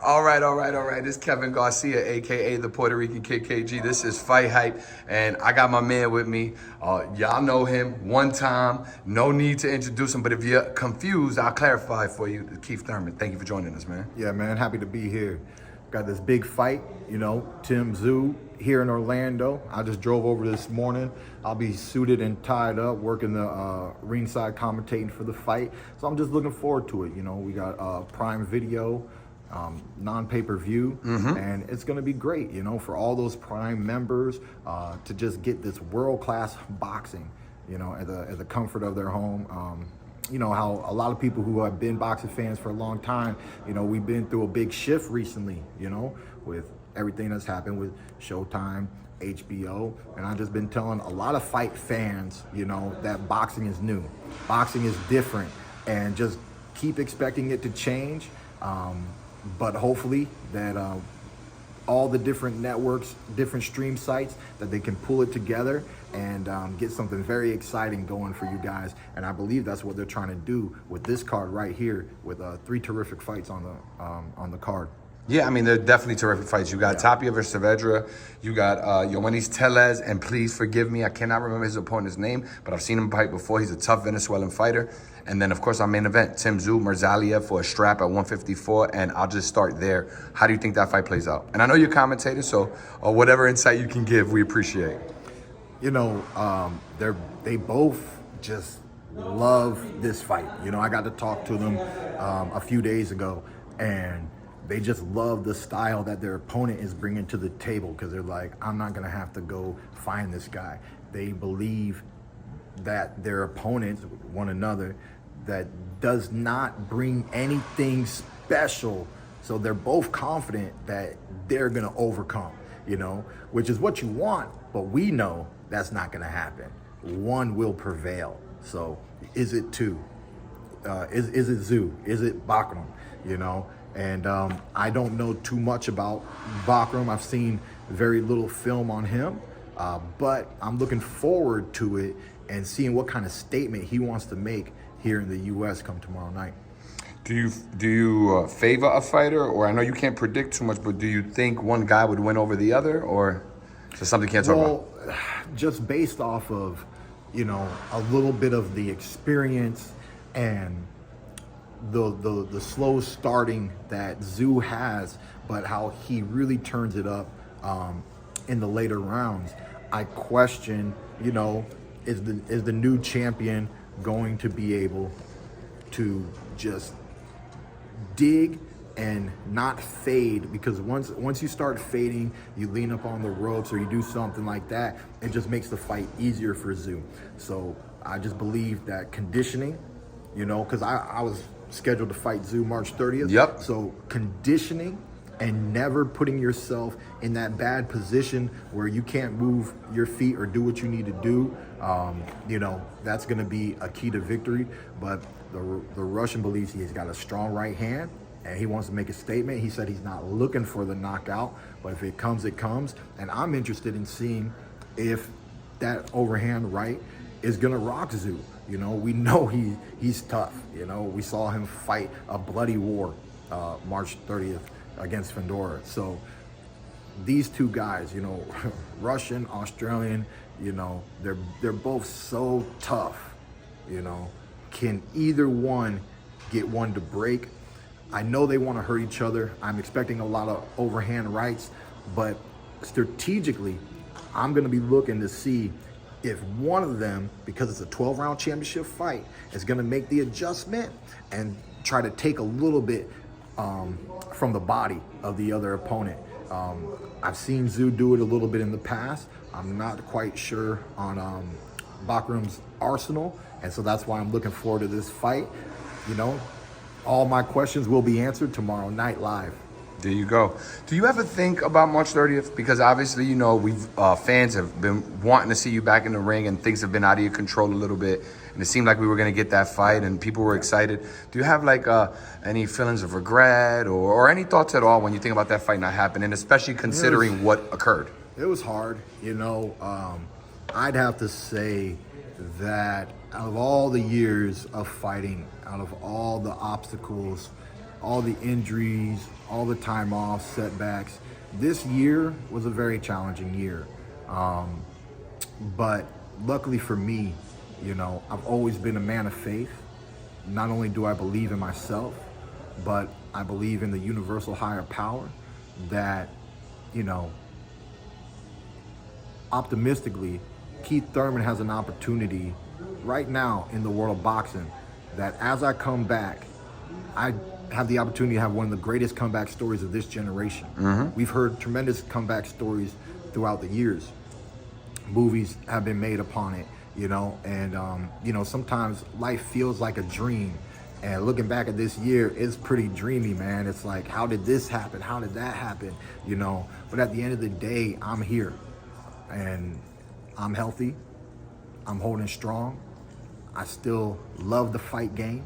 All right. This is Kevin Garcia, aka the Puerto Rican KKG. This is Fight Hype, and I got my man with me. Y'all know him one time. No need to introduce him, but if you're confused, I'll clarify for you. Keith Thurman. Thank you for joining us, man. Yeah, man. Happy to be here. Got this big fight, Tim Tszyu here in Orlando. I just drove over this morning. I'll be suited and tied up, working the ringside commentating for the fight. So I'm just looking forward to it. We got Prime Video, non-pay-per-view, and it's going to be great, for all those Prime members to just get this world-class boxing, at the comfort of their home. How a lot of people who have been boxing fans for a long time, we've been through a big shift recently, with everything that's happened with Showtime, HBO, and I've just been telling a lot of fight fans, that boxing is new, boxing is different, and just keep expecting it to change. But hopefully that all the different networks, different stream sites, that they can pull it together and get something very exciting going for you guys. And I believe that's what they're trying to do with this card right here, with 3 terrific fights on the card. Yeah, I mean, they're definitely terrific fights. You got Tapia versus Saavedra. You got Yoenis Tellez, and please forgive me, I cannot remember his opponent's name, but I've seen him fight before. He's a tough Venezuelan fighter. And then, of course, our main event, Tim Tszyu, Murtazaliev for a strap at 154, and I'll just start there. How do you think that fight plays out? And I know you're commentator, so whatever insight you can give, we appreciate. They both just love this fight. I got to talk to them a few days ago, and they just love the style that their opponent is bringing to the table, because they're like, I'm not going to have to go find this guy. They believe that their opponents, one another, that does not bring anything special. So they're both confident that they're going to overcome, which is what you want. But we know that's not going to happen. One will prevail. So is it two? Is it Tszyu? Is it Bakhram? And I don't know too much about Bakhram. I've seen very little film on him, but I'm looking forward to it and seeing what kind of statement he wants to make here in the U.S. come tomorrow night. Do you favor a fighter, or I know you can't predict too much, but do you think one guy would win over the other, or is there something you can't talk about? Well, just based off of, a little bit of the experience and the slow starting that Tszyu has, but how he really turns it up in the later rounds. I question, is the new champion going to be able to just dig and not fade? Because once you start fading, you lean up on the ropes or you do something like that, it just makes the fight easier for Tszyu. So I just believe that conditioning, because I was scheduled to fight Tszyu March 30th. Yep. So conditioning and never putting yourself in that bad position where you can't move your feet or do what you need to do, that's going to be a key to victory. But the Russian believes he's got a strong right hand, and he wants to make a statement. He said he's not looking for the knockout, but if it comes, it comes. And I'm interested in seeing if that overhand right is going to rock Tszyu. We know he's tough. We saw him fight a bloody war March 30th against Fedor. So these two guys, Russian, Australian, they're both so tough. Can either one get one to break? I know they want to hurt each other. I'm expecting a lot of overhand rights, but strategically, I'm going to be looking to see if one of them, because it's a 12-round championship fight, is going to make the adjustment and try to take a little bit from the body of the other opponent. I've seen Tszyu do it a little bit in the past. I'm not quite sure on Bakhram's arsenal, and so that's why I'm looking forward to this fight. All my questions will be answered tomorrow night live. There you go. Do you ever think about March 30th? Because obviously, we've fans have been wanting to see you back in the ring, and things have been out of your control a little bit. And it seemed like we were going to get that fight, and people were excited. Do you have any feelings of regret or any thoughts at all when you think about that fight not happening, especially considering what occurred? It was hard. I'd have to say that out of all the years of fighting, out of all the obstacles, all the injuries, all the time off, setbacks. This year was a very challenging year. But luckily for me, you know, I've always been a man of faith. Not only do I believe in myself, but I believe in the universal higher power that, you know, optimistically, Keith Thurman has an opportunity right now in the world of boxing that as I come back, I have the opportunity to have one of the greatest comeback stories of this generation. We've heard tremendous comeback stories throughout the years. Movies have been made upon it, you know, and, you know, sometimes life feels like a dream. And looking back at this year, it's pretty dreamy, man. It's like, how did this happen? How did that happen? You know, but at the end of the day, I'm here and I'm healthy. I'm holding strong. I still love the fight game.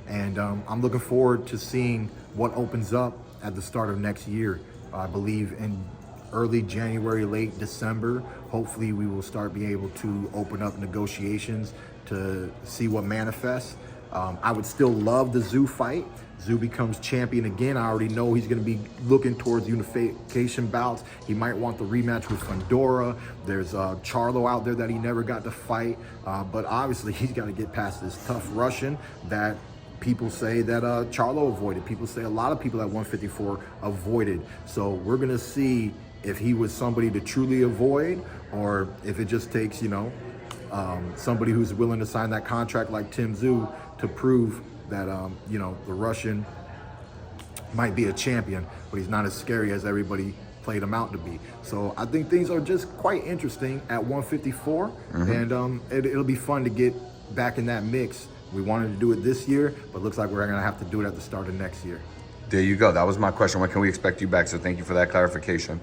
And I'm looking forward to seeing what opens up at the start of next year. I believe in early January, late December. Hopefully we will start being able to open up negotiations to see what manifests. I would still love the Tszyu fight. Tszyu becomes champion again. I already know he's going to be looking towards unification bouts. He might want the rematch with Fundora. There's Charlo out there that he never got to fight. But obviously he's got to get past this tough Russian that people say that Charlo avoided. People say a lot of people at 154 avoided. So we're going to see if he was somebody to truly avoid or if it just takes, you know, somebody who's willing to sign that contract like Tim Tszyu to prove that, you know, the Russian might be a champion, but he's not as scary as everybody played him out to be. So I think things are just quite interesting at 154, and it'll be fun to get back in that mix. We wanted to do it this year, but looks like we're going to have to do it at the start of next year. There you go. That was my question. When can we expect you back? So thank you for that clarification.